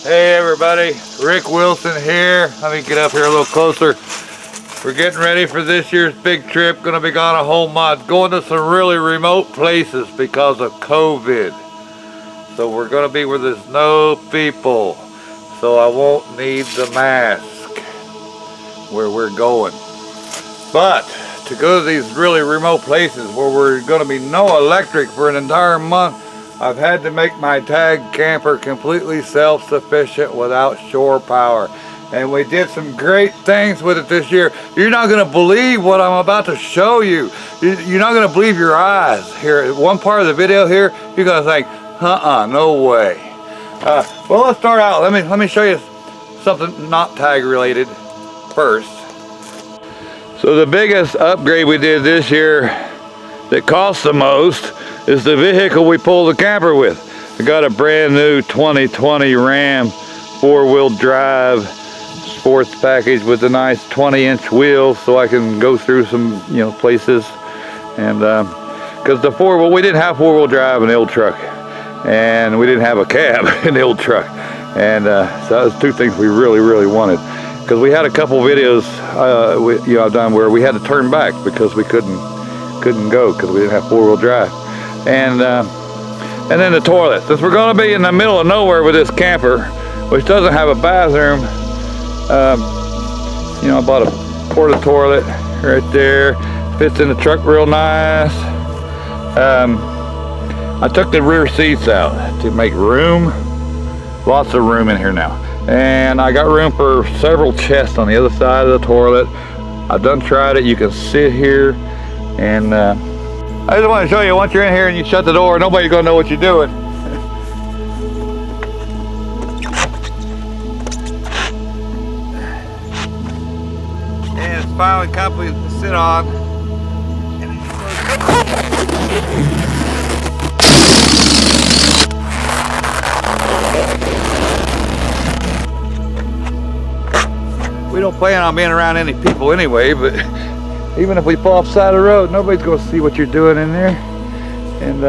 Hey everybody, Rick Wilson here. Let me get up here a little closer. We're getting ready for this year's big trip. Gonna be gone a whole month. Going to some really remote places because of COVID. So we're gonna be where there's no people. So I won't need the mask where we're going. But to go to these really remote places where we're gonna be no electric for an entire month, I've had to make my tag camper completely self-sufficient without shore power. And we did some great things with it this year. You're not gonna believe what I'm about to show you. You're not gonna believe your eyes. Here, one part of the video here, you're gonna think, no way. Well, let's start out. Let me show you something not tag related first. So the biggest upgrade we did this year that cost the most is the vehicle we pull the camper with. I got a brand new 2020 Ram 4-wheel drive sports package with a nice 20-inch wheels so I can go through some places. And because we didn't have 4-wheel drive in the old truck, and we didn't have a cab in the old truck, and so that was two things we really wanted. Because we had a couple videos I've done where we had to turn back because we couldn't go because we didn't have 4-wheel drive. And then the toilet. Since we're going to be in the middle of nowhere with this camper, which doesn't have a bathroom, I bought a porta toilet right there. Fits in the truck real nice. I took the rear seats out to make room. Lots of room in here now. And I got room for several chests on the other side of the toilet. I've done tried it. You can sit here, and I just want to show you, once you're in here and you shut the door, nobody's going to know what you're doing. And it's finally comfy to sit on. We don't plan on being around any people anyway, but even if we pull off the side of the road, nobody's going to see what you're doing in there. And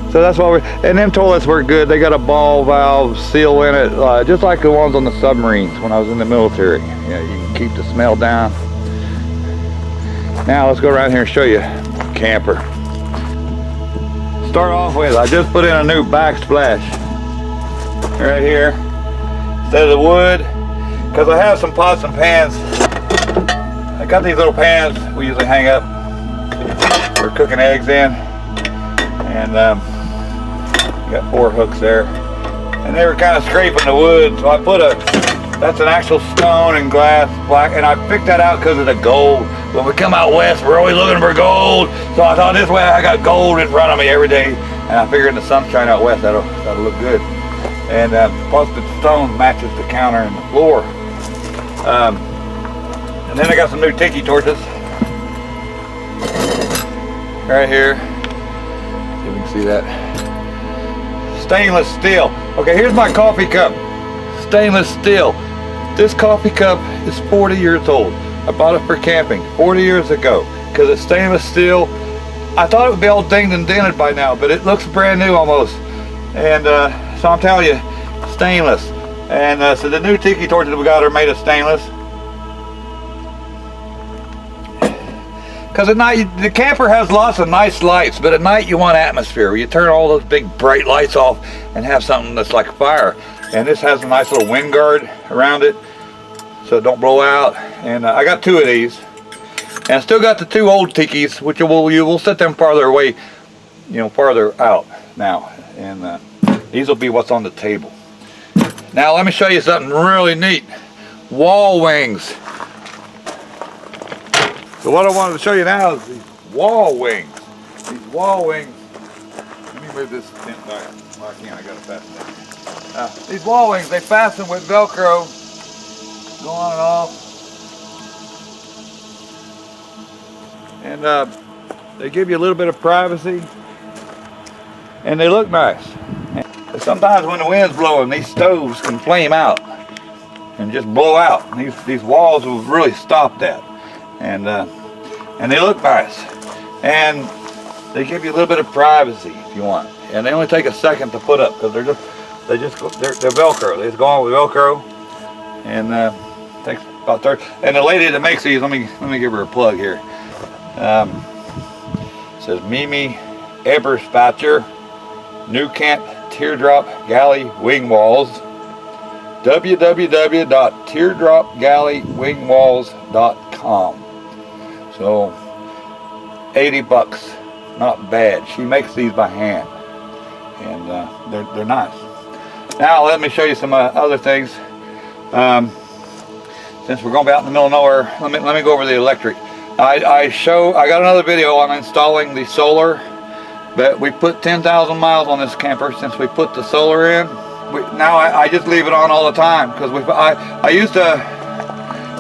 so that's why and them toilets work good. They got a ball valve seal in it, just like the ones on the submarines when I was in the military. You can keep the smell down. Now let's go around here and show you camper. Start off with, I just put in a new backsplash right here instead of the wood, because I have some pots and pans. I got these little pans we usually hang up for cooking eggs in, and got 4 hooks there, and they were kind of scraping the wood, so I put that's an actual stone and glass black, and I picked that out because of the gold. When we come out west, we're always looking for gold, so I thought this way I got gold in front of me every day, and I figured in the sunshine out west that'll look good. And plus the stone matches the counter and the floor. And then I got some new tiki torches right here. See if you can see that. Stainless steel. Okay, here's my coffee cup. Stainless steel. This coffee cup is 40 years old. I bought it for camping 40 years ago because it's stainless steel. I thought it would be all dinged and dented by now, but it looks brand new almost. And so I'm telling you, stainless. And so the new tiki torches we got are made of stainless. Because at night, the camper has lots of nice lights, but at night you want atmosphere where you turn all those big bright lights off and have something that's like fire. And this has a nice little wind guard around it so it don't blow out. And I got 2 of these. And I still got the 2 old tikis, which you will set them farther away, farther out now. And these will be what's on the table. Now let me show you something really neat. Wall wings. So what I wanted to show you now is these wall wings. These wall wings. Let me move this tent back. Well, I can't. I got to fasten it. These wall wings, they fasten with Velcro. Go on and off. And they give you a little bit of privacy. And they look nice. And sometimes when the wind's blowing, these stoves can flame out and just blow out. And these walls will really stop that. And they look nice, and they give you a little bit of privacy if you want, and they only take a second to put up because they're They just go, they're Velcro. They just go on with Velcro, and takes about 30. And the lady that makes these, let me give her a plug here. Says Mimi Eberspacher, New Kent Teardrop Galley Wing Walls. www.teardropgalleywingwalls.com. So 80 bucks, not bad. She makes these by hand, and they're nice. Now let me show you some other things. Since we're going to be out in the middle of nowhere, let me go over the electric. I got another video on installing the solar, but we put 10,000 miles on this camper since we put the solar in. Now I just leave it on all the time, because I used to,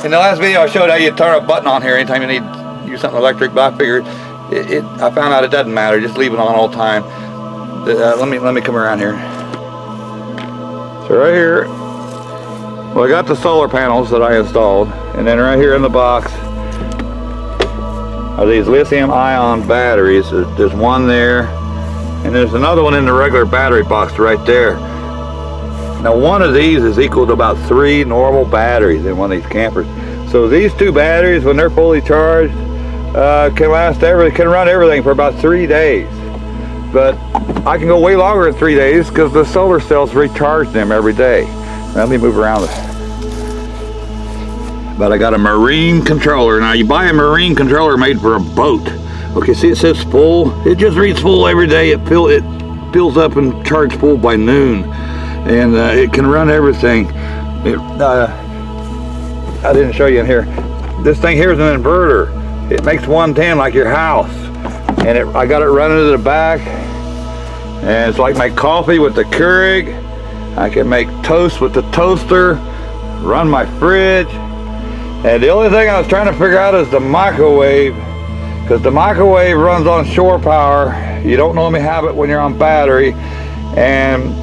in the last video I showed how you turn a button on here anytime you need to use something electric, but I figured I found out it doesn't matter, just leave it on all the time. Let me come around here. So right here, well, I got the solar panels that I installed, and then right here in the box are these lithium-ion batteries. There's one there, and there's another one in the regular battery box right there. Now one of these is equal to about 3 normal batteries in one of these campers. So these 2 batteries, when they're fully charged, can run everything for about 3 days. But I can go way longer than 3 days because the solar cells recharge them every day. Let me move around. But I got a marine controller. Now you buy a marine controller made for a boat. Okay, see it says full? It just reads full every day. It fills up and charges full by noon. And it can run everything. I didn't show you in here. This thing here is an inverter. It makes 110 like your house. And I got it running to the back. And it's like my coffee with the Keurig. I can make toast with the toaster, run my fridge. And the only thing I was trying to figure out is the microwave, because the microwave runs on shore power. You don't normally have it when you're on battery. And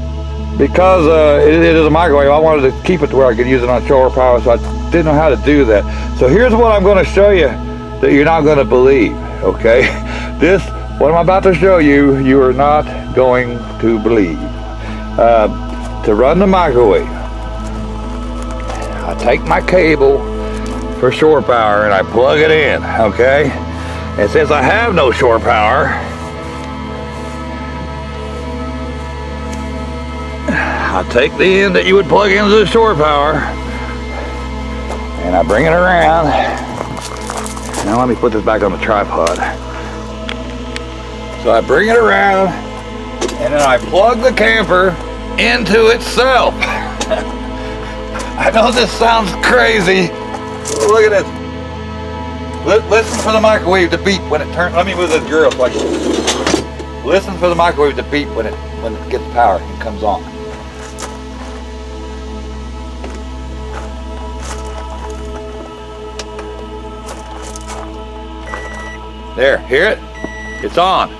because it is a microwave, I wanted to keep it to where I could use it on shore power, so I didn't know how to do that. So here's what I'm going to show you that you're not going to believe, okay? What I'm about to show you, you are not going to believe. To run the microwave, I take my cable for shore power and I plug it in, okay? And since I have no shore power, I take the end that you would plug into the shore power and I bring it around. Now let me put this back on the tripod. So I bring it around and then I plug the camper into itself. I know this sounds crazy. Look at this. Listen for the microwave to beep when it turns. Let me move the grill so I can. Listen for the microwave to beep when it gets power and comes on. There, hear it? It's on.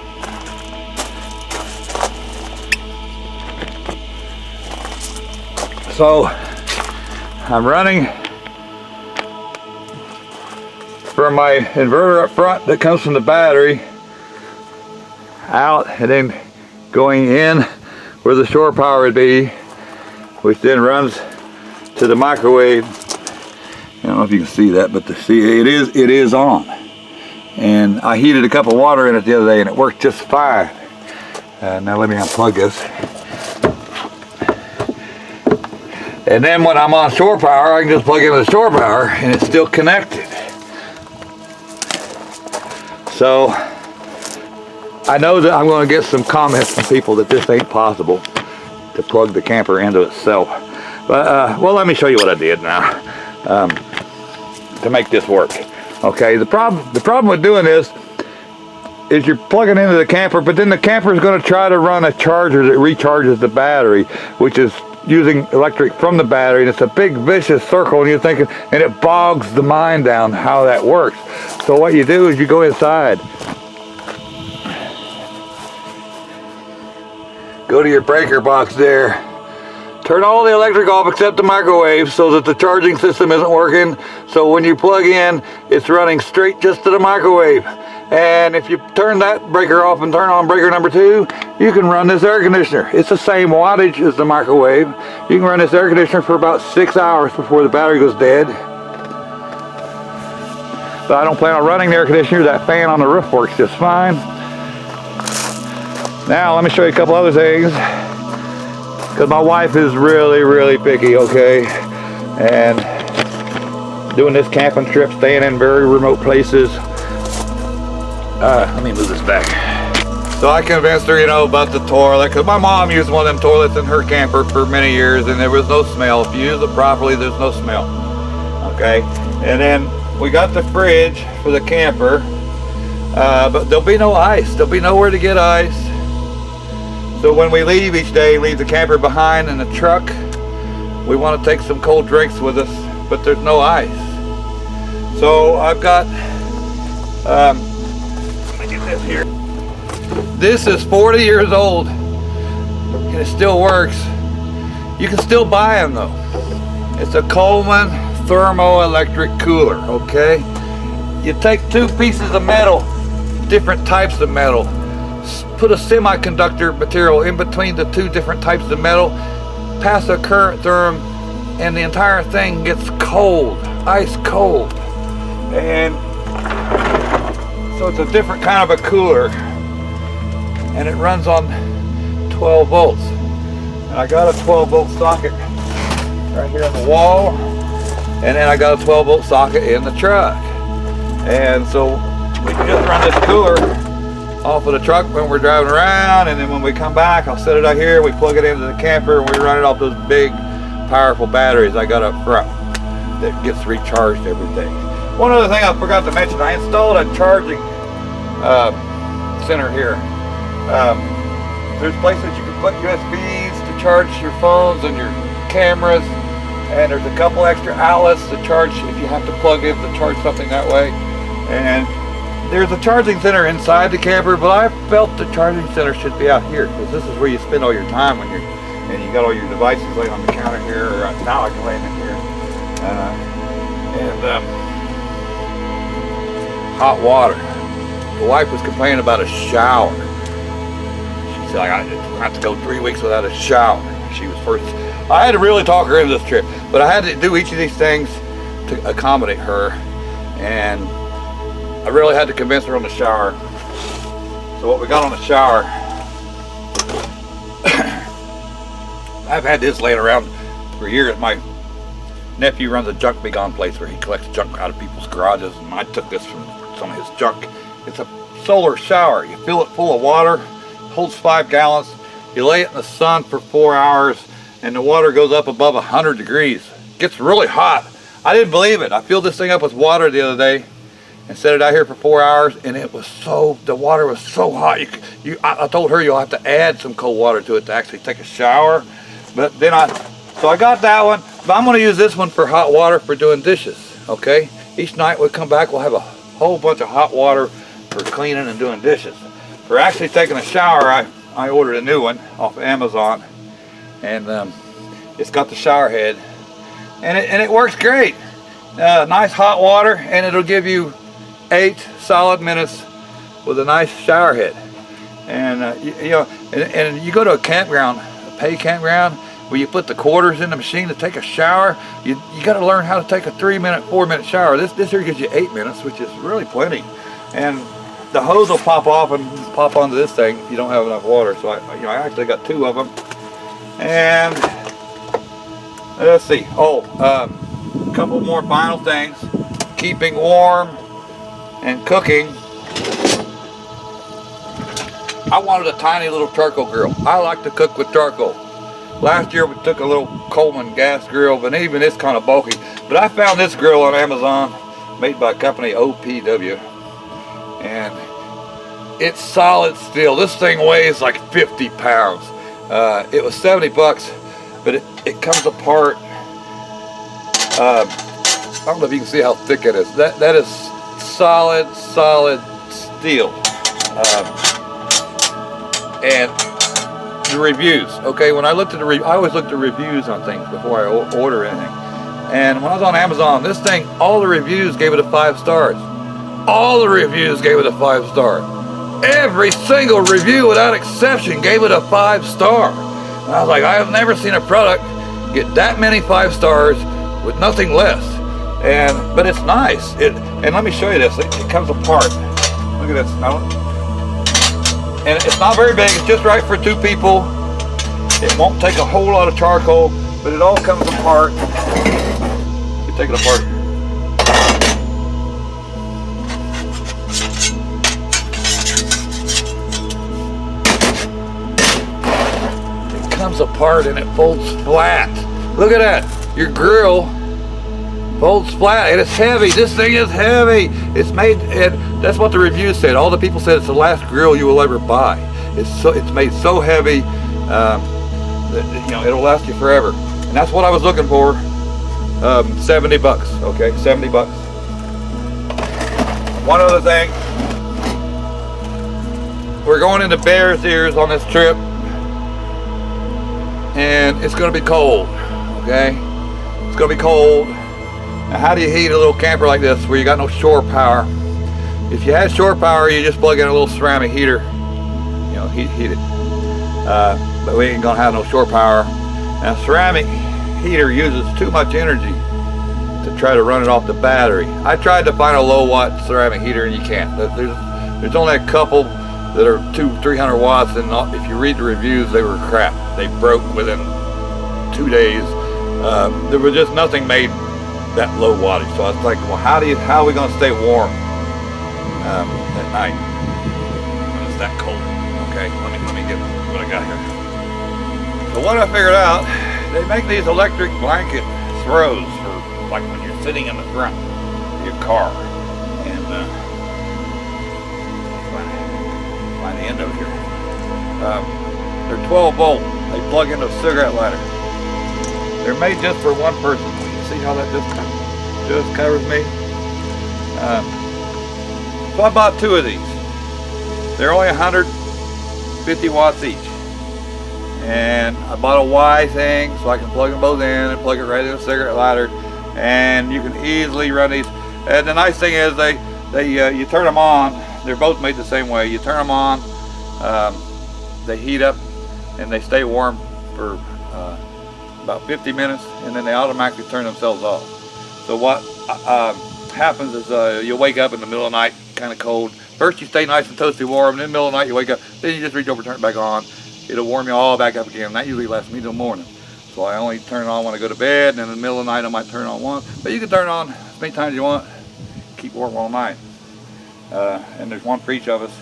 So I'm running from my inverter up front that comes from the battery out, and then going in where the shore power would be, which then runs to the microwave. I don't know if you can see that, but it is on. And I heated a cup of water in it the other day and it worked just fine. Now let me unplug this. And then when I'm on shore power, I can just plug into the shore power and it's still connected. So I know that I'm going to get some comments from people that this ain't possible to plug the camper into itself. But well, let me show you what I did now to make this work. Okay, the problem with doing this is you're plugging into the camper, but then the camper is going to try to run a charger that recharges the battery, which is using electric from the battery, and it's a big vicious circle, and you're thinking, and it bogs the mind down how that works. So what you do is you go inside, go to your breaker box there, turn all the electric off except the microwave so that the charging system isn't working. So when you plug in, it's running straight just to the microwave. And if you turn that breaker off and turn on breaker number 2, you can run this air conditioner. It's the same wattage as the microwave. You can run this air conditioner for about 6 hours before the battery goes dead. But I don't plan on running the air conditioner. That fan on the roof works just fine. Now let me show you a couple other things, because my wife is really picky, okay? And doing this camping trip, staying in very remote places. Let me move this back. So I convinced her, you know, about the toilet, because my mom used one of them toilets in her camper for many years, and there was no smell. If you use it properly, there's no smell. Okay? And then we got the fridge for the camper, but there'll be no ice. There'll be nowhere to get ice. So when we leave each day, leave the camper behind in the truck, we want to take some cold drinks with us, but there's no ice. So I've got, let me get this here. This is 40 years old, and it still works. You can still buy them though. It's a Coleman Thermoelectric cooler, okay? You take 2 pieces of metal, different types of metal, put a semiconductor material in between the 2 different types of metal, pass a current through them, and the entire thing gets cold, ice cold. And so it's a different kind of a cooler, and it runs on 12 volts. And I got a 12 volt socket right here on the wall, and then I got a 12 volt socket in the truck. And so we can just run this cooler off of the truck when we're driving around, and then when we come back, I'll set it out here, we plug it into the camper, and we run it off those big powerful batteries I got up front that gets recharged every day. One other thing I forgot to mention, I installed a charging center here. There's places you can put USBs to charge your phones and your cameras, and there's a couple extra outlets to charge if you have to plug in to charge something that way. And there's a charging center inside the camper, but I felt the charging center should be out here, because this is where you spend all your time when you got all your devices laying on the counter here, or now I can lay them in here. Hot water. The wife was complaining about a shower. She said, I have to go 3 weeks without a shower. She was first. I had to really talk her into this trip, but I had to do each of these things to accommodate her, and I really had to convince her on the shower. So what we got on the shower, I've had this laying around for years. My nephew runs a junk be gone place where he collects junk out of people's garages, and I took this from some of his junk. It's a solar shower. You fill it full of water, holds 5 gallons. You lay it in the sun for 4 hours, and the water goes up above 100 degrees. It gets really hot. I didn't believe it. I filled this thing up with water the other day and set it out here for 4 hours, and it was the water was so hot. I told her you'll have to add some cold water to it to actually take a shower. But then so I got that one, but I'm gonna use this one for hot water for doing dishes, okay? Each night we come back, we'll have a whole bunch of hot water for cleaning and doing dishes. For actually taking a shower, I ordered a new one off of Amazon, and it's got the shower head, and it works great. Nice hot water, and it'll give you 8 solid minutes with a nice shower head. And and you go to a campground, a pay campground, where you put the quarters in the machine to take a shower. You got to learn how to take a 3-minute, 4-minute shower. This here gives you 8 minutes, which is really plenty. And the hose will pop off and pop onto this thing if you don't have enough water. So I actually got 2 of them. And let's see. A couple more final things. Keeping warm and cooking. I wanted a tiny little charcoal grill. I like to cook with charcoal. Last year we took a little Coleman gas grill, but even it's kind of bulky. But I found this grill on Amazon, made by a company OPW, and it's solid steel. This thing weighs like 50 pounds. It was 70 bucks, but it comes apart. I don't know if you can see how thick it is. That is solid steel. And the reviews, okay, when I looked at I always look at the reviews on things before I order anything. And when I was on Amazon, this thing, all the reviews gave it a 5 stars. All the reviews gave it a 5-star. Every single review without exception gave it a 5-star. And I was like, I have never seen a product get that many 5 stars with nothing less. But it's nice. And let me show you this. It comes apart. Look at this. And it's not very big. It's just right for 2 people. It won't take a whole lot of charcoal, but it all comes apart. You take it apart. It comes apart and it folds flat. Look at that. Your grill folds flat and it's heavy. This thing is heavy. It's made, and that's what the review said. All the people said it's the last grill you will ever buy. It's made so heavy that, you know, it'll last you forever. And that's what I was looking for. 70 bucks. Okay, 70 bucks. One other thing. We're going into Bear's Ears on this trip, and it's going to be cold. Okay, it's going to be cold. Now, how do you heat a little camper like this where you got no shore power? If you had shore power, you just plug in a little ceramic heater, you know, heat it. But we ain't gonna have no shore power. Now, ceramic heater uses too much energy to try to run it off the battery. I tried to find a low watt ceramic heater and you can't. There's only a couple that are 200-300 watts, and if you read the reviews, they were crap. They broke within 2 days. There was just nothing made that low wattage. So I was like, well, how are we gonna stay warm at night when it's that cold? Okay, let me get what I got here. So what I figured out, they make these electric blanket throws for like when you're sitting in the front of your car. And find the end of it here. They're 12 volt. They plug into a cigarette lighter. They're made just for one person. See how that just covers me? So I bought 2 of these. They're only 150 watts each. And I bought a Y thing so I can plug them both in and plug it right in a cigarette lighter. And you can easily run these. And the nice thing is you turn them on. They're both made the same way. You turn them on, they heat up and they stay warm for about 50 minutes, and then they automatically turn themselves off. So what happens is you'll wake up in the middle of the night, kind of cold. First you stay nice and toasty warm, and in the middle of the night you wake up, then you just reach over, turn it back on. It'll warm you all back up again, and that usually lasts me till morning. So I only turn it on when I go to bed, and in the middle of the night I might turn it on once. But you can turn it on as many times as you want, keep warm all night. And there's one for each of us,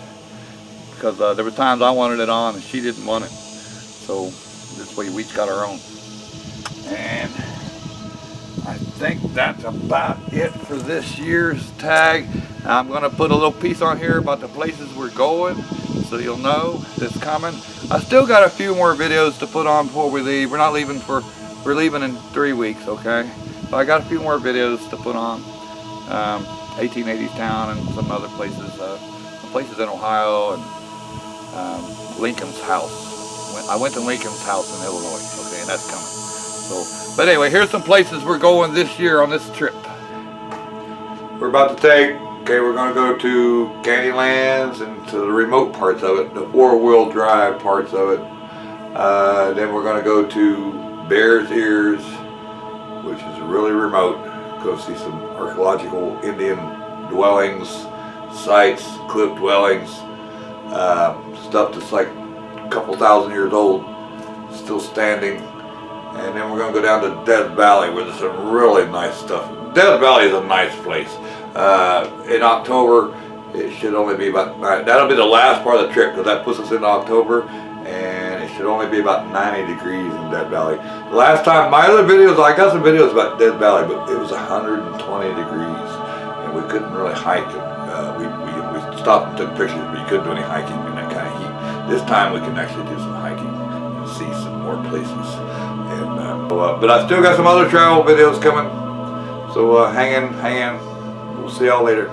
because there were times I wanted it on and she didn't want it. So this way we each got our own. And I think that's about it for this year's tag. I'm going to put a little piece on here about the places we're going, so you'll know that's coming. I still got a few more videos to put on before we leave. We're leaving in 3 weeks, okay? So I got a few more videos to put on. 1880s town and some other places, in Ohio, and Lincoln's house. I went to Lincoln's house in Illinois, okay, and that's coming. So, but anyway, here's some places we're going this year on this trip. We're about to take, we're going to go to Candylands and to the remote parts of it, the 4-wheel drive parts of it. Then we're going to go to Bear's Ears, which is really remote. Go see some archaeological Indian dwellings, sites, cliff dwellings, stuff that's like a couple thousand years old, still standing. And then we're going to go down to Death Valley, where there's some really nice stuff. Death Valley is a nice place. In October, it should only be about, that'll be the last part of the trip, because that puts us into October, and it should only be about 90 degrees in Death Valley. The last time, my other videos, I got some videos about Death Valley, but it was 120 degrees, and we couldn't really hike it. We stopped and took pictures, but you couldn't do any hiking in that kind of heat. This time we can actually do some hiking and see some more places. And but I still got some other travel videos coming, so hang in. We'll see y'all later.